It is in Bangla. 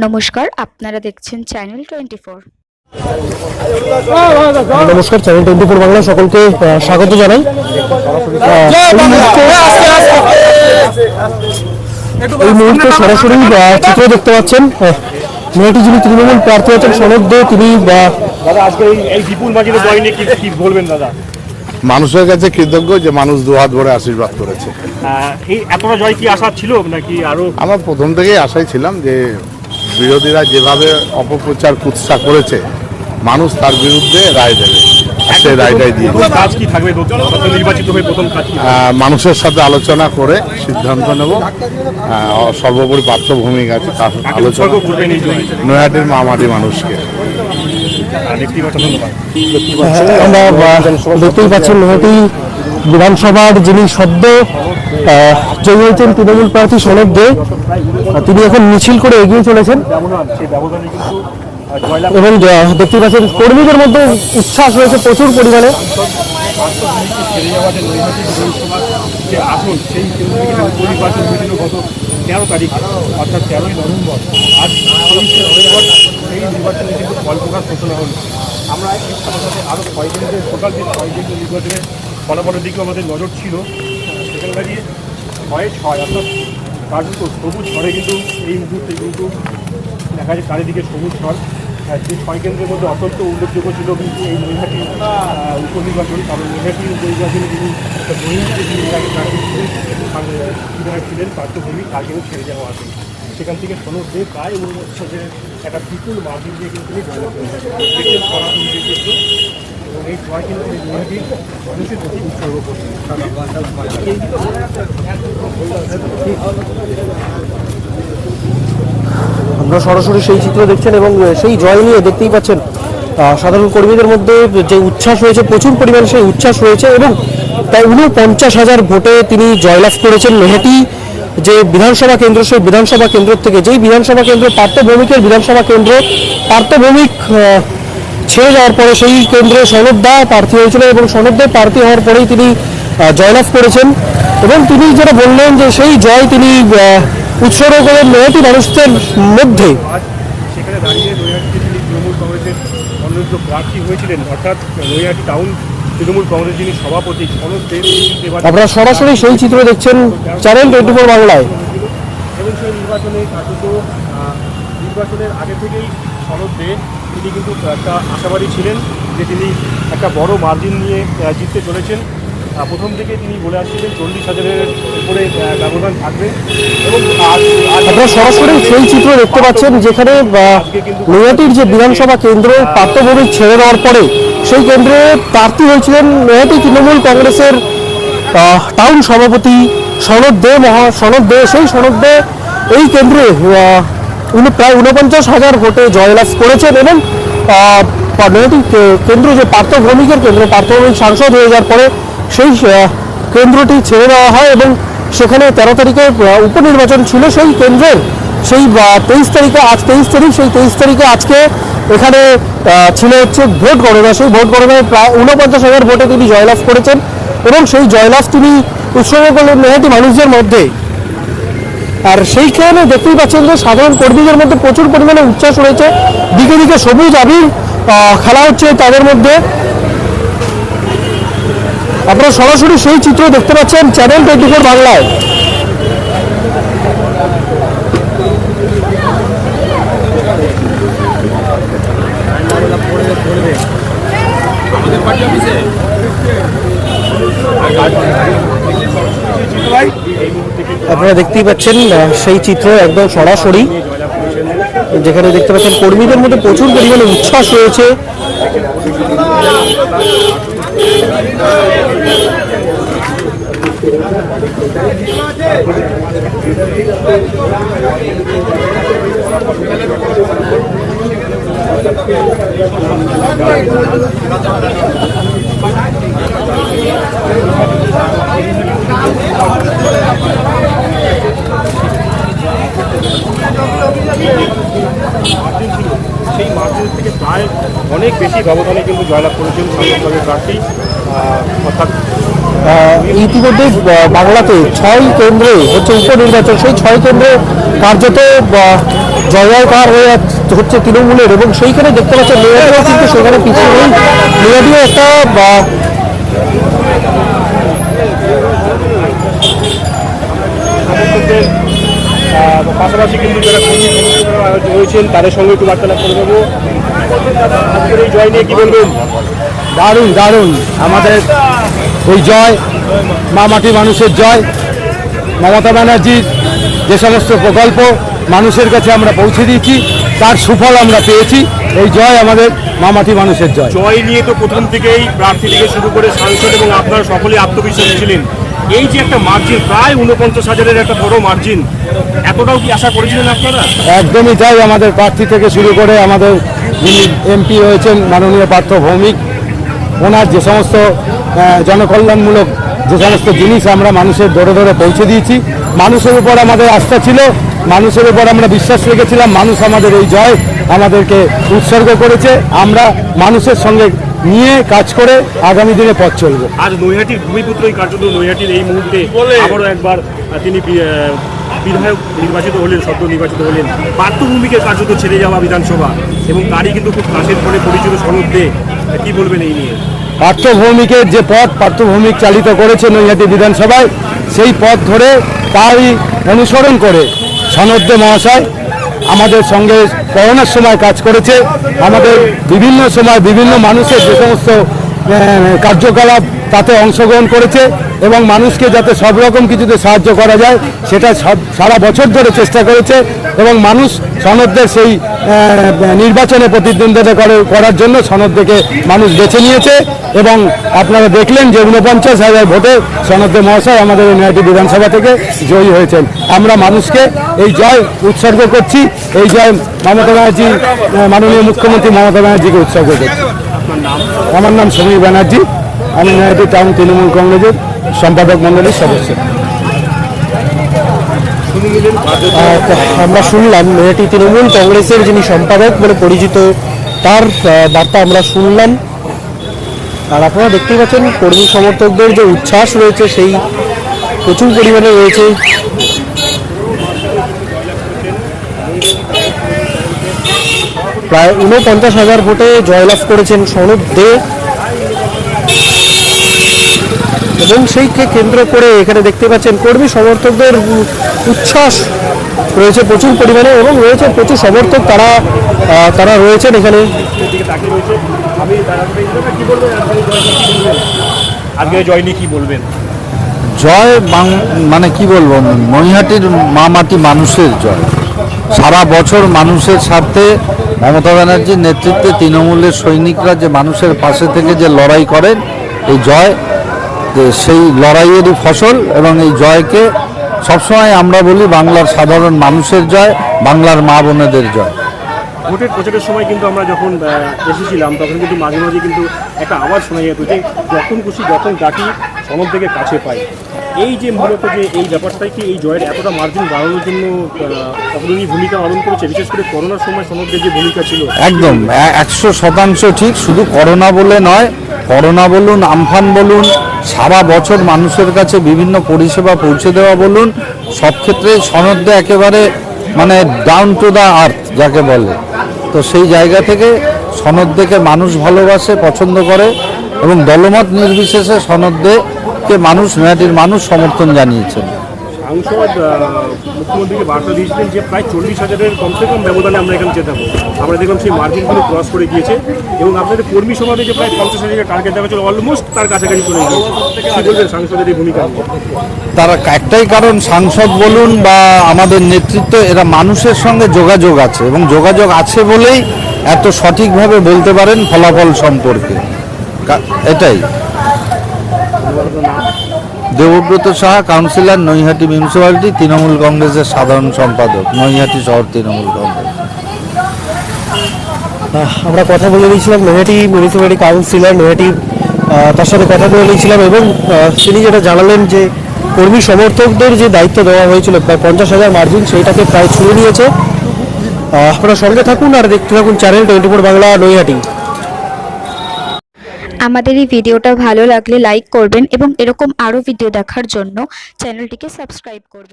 নমস্কার, আপনারা দেখছেন চ্যানেল 24। নমস্কার, চ্যানেল 24 বাংলা সকলকে স্বাগত জানাই। এই মুহূর্তে সরাসরি চিত্র দেখতে পাচ্ছেন মেয়েটি যিনি তৃণমূল প্রার্থী আছেন সনদ দে, তিনি আজকে এই বিপুল মাঝির জয় নিয়ে কি বলবেন দাদা? মানুষের কাছে কৃতজ্ঞ যে মানুষ দুহাত ভরে আশীর্বাদ করেছে। এই এতটা জয় কি আশা ছিল নাকি আরো? আমার প্রথম থেকেই আশাই ছিলাম যে বিরোধীরা যেভাবে অপপ্রচার কুৎসা করেছে মানুষ তার বিরুদ্ধে রায় দেবে, সে রায়টাই দিয়ে কাজ কি থাকবে নির্বাচিত হয়ে প্রথম কাজ? মানুষের সাথে আলোচনা করে সিদ্ধান্ত নেব। সর্বোপরি পার্শ্বভূমিক আছে তার আলোচনা নৈহাটির মামাটি মানুষকে। আমরা দেখতেই পাচ্ছেন নৈহাটি বিধানসভার যিনি সদ্য জয়ী হয়েছেন তৃণমূল প্রার্থী সনদ দে, তিনি এখন মিছিল করে এগিয়ে চলেছেন এবং দেখতে পাচ্ছেন কর্মীদের মধ্যে উচ্ছ্বাস রয়েছে প্রচুর পরিমাণে। গত 13 তারিখ অর্থাৎ 13ই নভেম্বর, আজ 23শে নভেম্বর সেই নির্বাচনে কিন্তু ফল প্রকাশ ঘোষণা হল। আমরা এর সাথে সাথে আরও 6 দিনের টোটাল যে 6 দিনের নির্বাচনের ফলাফলের দিকেও আমাদের নজর ছিল। সেখানে দাঁড়িয়ে 6-6 অর্থাৎ কার্যত সবুজ ঝড়ে কিন্তু এই মুহূর্তে কিন্তু দেখা যায় চারিদিকে সবুজ ঝড়। যে 6 কেন্দ্রের মধ্যে অত্যন্ত উল্লেখযোগ্য ছিল কিন্তু এই নৈহাটি উপনির্বাচন, কারণ নৈহাটি উপনির্বাচনে যিনি একটা প্রার্থী ছিলেন পার্থভূমিক, তার কিন্তু ছেড়ে যাওয়া আছে। সেখান থেকে সনদ দে প্রায় মনে হচ্ছে যে একটা বিপুল মার্জিন দিয়ে কিন্তু জয়লাভ করেছে এবং এই জয় কিন্তু নৈহাটির মানুষের প্রতি উৎসর্গ করছে। আমরা সরাসরি সেই চিত্র দেখছেন এবং সেই জয় নিয়ে দেখতেই পাচ্ছেন সাধারণ কর্মীদের মধ্যে যে উচ্ছ্বাস রয়েছে, প্রচুর পরিমাণে সেই উচ্ছ্বাস রয়েছে এবং প্রায় 49,000 ভোটে তিনি জয়লাভ করেছেন। নৈহাটি যে বিধানসভা কেন্দ্র, সেই বিধানসভা কেন্দ্র থেকে যেই বিধানসভা কেন্দ্র পার্থভৌমিকের বিধানসভা কেন্দ্র, পার্থভৌমিক ছেড়ে যাওয়ার পরে সেই কেন্দ্রে সনদ দা প্রার্থী হয়েছিল এবং সনদ দা প্রার্থী হওয়ার পরেই তিনি জয়লাভ করেছেন এবং তিনি যেটা বললেন যে সেই জয় তিনি উৎসর্গ করেন নৈহাটি মানুষদের মধ্যে। সেখানে দাঁড়িয়ে নৈহাটিতে তিনি তৃণমূল কংগ্রেসের মনোনীত প্রার্থী হয়েছিলেন, অর্থাৎ নৈহাটি টাউন তৃণমূল কংগ্রেস যিনি সভাপতি সনদ দে, আপনারা সরাসরি সেই চিত্র দেখছেন চ্যানেল 24 বাংলায়। এবং সেই নির্বাচনে কার্যত নির্বাচনের আগে থেকেই সনদ দে তিনি কিন্তু একটা আশাবাদী ছিলেন যে তিনি একটা বড় মার্জিন নিয়ে জিততে চলেছেন। প্রথম থেকে তিনি বলে আসছিলেন 40,000-এর উপরে ব্যবধান থাকবে এবং আপনারা সরাসরি সেই চিত্র দেখতে পাচ্ছেন যেখানে নৈহাটির যে বিধানসভা কেন্দ্র পার্থভৌমিক ছেড়ে দেওয়ার পরে সেই কেন্দ্রে প্রার্থী হয়েছিলেন নৈহাটি তৃণমূল কংগ্রেসের টাউন সভাপতি সনদ দে। সেই সনদ দে এই কেন্দ্রে প্রায় 49,000 ভোটে জয়লাভ করেছেন এবং নৈহাটি কেন্দ্র যে পার্থভৌমিকের কেন্দ্র, পার্থভৌমিক সাংসদ হয়ে যাওয়ার পরে সেই কেন্দ্রটি ছেড়ে দেওয়া হয় এবং সেখানে 13 তারিখে উপনির্বাচন ছিল সেই কেন্দ্রের। সেই 23 তারিখে, আজ 23 তারিখ, সেই 23 তারিখে আজকে এখানে ছিল হচ্ছে ভোট গণনা। সেই ভোট গণনায় প্রায় 49,000 ভোটে তিনি জয়লাভ করেছেন এবং সেই জয়লাভ তিনি উৎসর্গ করলেন নৈহাটি মানুষদের মধ্যে। আর সেইখানে দেখতেই পাচ্ছেন যে সাধারণ কর্মীদের মধ্যে প্রচুর পরিমাণে উচ্ছ্বাস রয়েছে, দিকে দিকে সবুজ আবির খেলা হচ্ছে তাদের মধ্যে। আপনারা সরাসরি সেই চিত্র দেখতে পাচ্ছেন চ্যানেল 24 বাংলায়। আপনারা দেখতেই পাচ্ছেন সেই চিত্র একদম সরাসরি, যেখানে দেখতে পাচ্ছেন কর্মীদের মধ্যে প্রচুর পরিমাণে উচ্ছ্বাস রয়েছে। সেই মার্জিন থেকে প্রায় অনেক বেশি ব্যবধানে কিন্তু জয়লাভ করেছেন সাংসদ প্রার্থী অর্থাৎ ইতিমধ্যে বাংলাতে 6 কেন্দ্রে হচ্ছে উপনির্বাচন, সেই 6 কেন্দ্রে কার্যত জয়কার হয়ে হচ্ছে তৃণমূলের, এবং সেইখানে দেখতে পাচ্ছেন মেয়াদিও কিন্তু সেখানে পিছিয়ে নেই। মেয়াদিও একটা পাশাপাশি কিন্তু যারা কর্মী সমর্থকরা রয়েছেন তাদের সঙ্গে একটু বার্তালাপ করে দেবো। দাদা, আজকের এই জয় নিয়ে কি বলবেন? দারুণ দারুণ আমাদের এই জয় মা মাটি মানুষের জয়। মমতা ব্যানার্জির যে সমস্ত প্রকল্প মানুষের কাছে আমরা পৌঁছে দিয়েছি তার সুফল আমরা পেয়েছি। এই জয় আমাদের মা মাটি মানুষের জয়। জয় নিয়ে তো প্রথম থেকেই প্রার্থী থেকে শুরু করে সাংসদ এবং আপনারা সকলেই আত্মবিশ্বাসী ছিলেন। এই যে একটা মার্জিন, প্রায় 49,000-এর একটা বড় মার্জিন, এতটাও কি আশা করেছিলেন আপনারা? একদমই তাই। আমাদের প্রার্থী থেকে শুরু করে আমাদের যিনি এমপি হয়েছেন মাননীয় পার্থ ভৌমিক, ওনার যে সমস্ত জনকল্যাণমূলক যে সমস্ত জিনিস আমরা মানুষের দরে দরে পৌঁছে দিয়েছি, মানুষের উপর আমাদের আস্থা ছিল, মানুষের উপর আমরা বিশ্বাস রেখেছিলাম। মানুষ আমাদের এই জয় আমাদেরকে উৎসর্গ করেছে। আমরা মানুষের সঙ্গে নিয়ে কাজ করে আগামী দিনে পথ চলব। আজ নৈহাটির ভূমিপুত্রই কার্যত নৈহাটির এই মুহূর্তে আবারও একবার তিনি বিধায়ক নির্বাচিত হলেন, সদ্য নির্বাচিত হলেন। পার্থ ভৌমিকের কার্যত ছেড়ে যাওয়া বিধানসভা এবং তারই কিন্তু খুব কাছের ফলে পরিচিত সনদ দে, কি বলবেন এই নিয়ে? পার্থ ভৌমিকের যে পথ পার্থ ভৌমিক চালিত করেছে নৈহাটি বিধানসভায়, সেই পথ ধরে তারই অনুসরণ করে সনদ দে মহাশয় আমাদের সঙ্গে করোনার সময় কাজ করেছে। আমাদের বিভিন্ন সময় বিভিন্ন মানুষের যে সমস্ত কার্যকলাপ তাতে অংশগ্রহণ করেছে এবং মানুষকে যাতে সব রকম কিছুতে সাহায্য করা যায় সেটা সারা বছর ধরে চেষ্টা করেছে এবং মানুষ সনদদের সেই নির্বাচনে প্রতিদ্বন্দ্বিতা করার জন্য সনদদেরকে মানুষ বেছে নিয়েছে এবং আপনারা দেখলেন যে 49,000 ভোটে সনদে মহাশয় আমাদের নৈহাটি বিধানসভা থেকে জয়ী হয়েছেন। আমরা মানুষকে এই জয় উৎসর্গ করছি, এই জয় মমতা ব্যানার্জি, মাননীয় মুখ্যমন্ত্রী মমতা ব্যানার্জিকে উৎসর্গ করছি। আমার নাম সমীর ব্যানার্জি, আমি নৈহাটি টাউন তৃণমূল কংগ্রেসের সম্পাদক মণ্ডলীর সদস্য। আমরা শুনলাম নৈহাটি তৃণমূল কংগ্রেসের যিনি সম্পাদক বলে পরিচিত তার বার্তা আমরা শুনলাম। আর আপনারা দেখতেই পাচ্ছেন কর্মী সমর্থকদের যে উচ্ছ্বাস রয়েছে সেই প্রচুর পরিমাণে রয়েছে। প্রায় 49,000 ভোটে জয়লাভ করেছেন সনদ দে এবং সেইকে কেন্দ্র করে এখানে দেখতে পাচ্ছেন কর্মী সমর্থকদের উচ্ছ্বাস রয়েছে প্রচুর পরিমাণে এবং রয়েছে প্রচুর সমর্থক তারা রয়েছেন এখানে। আজকে জয় নিয়ে কি বলবেন? জয় মানে কি বলবো, নৈহাটির মা মাটি মানুষের জয়। সারা বছর মানুষের সাথে মমতা ব্যানার্জির নেতৃত্বে তৃণমূলের সৈনিকরা যে মানুষের পাশে থেকে যে লড়াই করেন, এই জয় সেই লড়াইয়েরই ফসল এবং এই জয়কে সবসময় আমরা বলি বাংলার সাধারণ মানুষের জয়, বাংলার মা বোনেদের জয়। ভোটের প্রচারের সময় কিন্তু আমরা যখন এসেছিলাম তখন কিন্তু মাঝে মাঝে কিন্তু একটা আওয়াজ শোনা যেত যে যখন খুশি যখন ডাকি সনদ থেকে কাছে পাই। এই যে মূলত যে এই ব্যাপারটাই কি এই জয়ের এতটা মার্জিন বাড়ানোর জন্য অগ্রণী ভূমিকা পালন করেছে, বিশেষ করে করোনার সময় সনদের যে ভূমিকা ছিল? একদম 100% ঠিক। শুধু করোনা বলে নয়, করোনা বলুন, আমফান বলুন, সারা বছর মানুষের কাছে বিভিন্ন পরিষেবা পৌঁছে দেওয়া বলুন, সব ক্ষেত্রে সনদে একেবারে মানে ডাউন টু দ্য আর্থ যাকে বলে। তো সেই জায়গা থেকে সনদকে মানুষ ভালোবাসে, পছন্দ করে এবং দলমত নির্বিশেষে সনদকে মানুষ, নৈহাটির মানুষ সমর্থন জানিয়েছেন। সাংসদ মুখ্যমন্ত্রীকে বার্তা দিয়েছিলেন যে প্রায় 40,000-এর কমসে কম ব্যবধানে আমরা এখানে জেতাবো। আমরা দেখলাম সেই মার্জিনগুলো ক্রস করে গিয়েছে এবং আপনাদের কর্মী সভাতে যে প্রায় 50,000-এর টার্গেট দেওয়া ছিল অলমোস্ট তার কাছাকাছি চলে গিয়েছে। কি বলবেন সাংসদের এই ভূমিকা? তারা একটাই কারণ, সাংসদ বলুন বা আমাদের নেতৃত্ব, এরা মানুষের সঙ্গে যোগাযোগ আছে এবং যোগাযোগ আছে বলেই এত সঠিকভাবে বলতে পারেন ফলাফল সম্পর্কে। এটাই। দেবব্রত সাহা, কাউন্সিলর, নৈহাটি মিউনিসিপ্যালিটি, তৃণমূল কংগ্রেসের সাধারণ সম্পাদক, নৈহাটি শহর তৃণমূল কংগ্রেস। আমরা কথা বলে নিয়েছিলাম নৈহাটি মিউনিসিপ্যালিটি কাউন্সিলর, নৈহাটি তার সাথে কথা বলে নিয়েছিলাম এবং তিনি যেটা জানালেন যে কর্মী সমর্থকদের যে দায়িত্ব দেওয়া হয়েছিল প্রায় 50,000 মার্জিন, সেইটাকে প্রায় ছুঁয়ে নিয়েছে। আপনারা সঙ্গে থাকুন আর দেখতে থাকুন চ্যানেল 24 বাংলা নৈহাটি। আমাদের এই ভিডিওটা ভালো লাগলে লাইক করবেন এবং এরকম আরও ভিডিও দেখার জন্য চ্যানেলটিকে সাবস্ক্রাইব করবেন।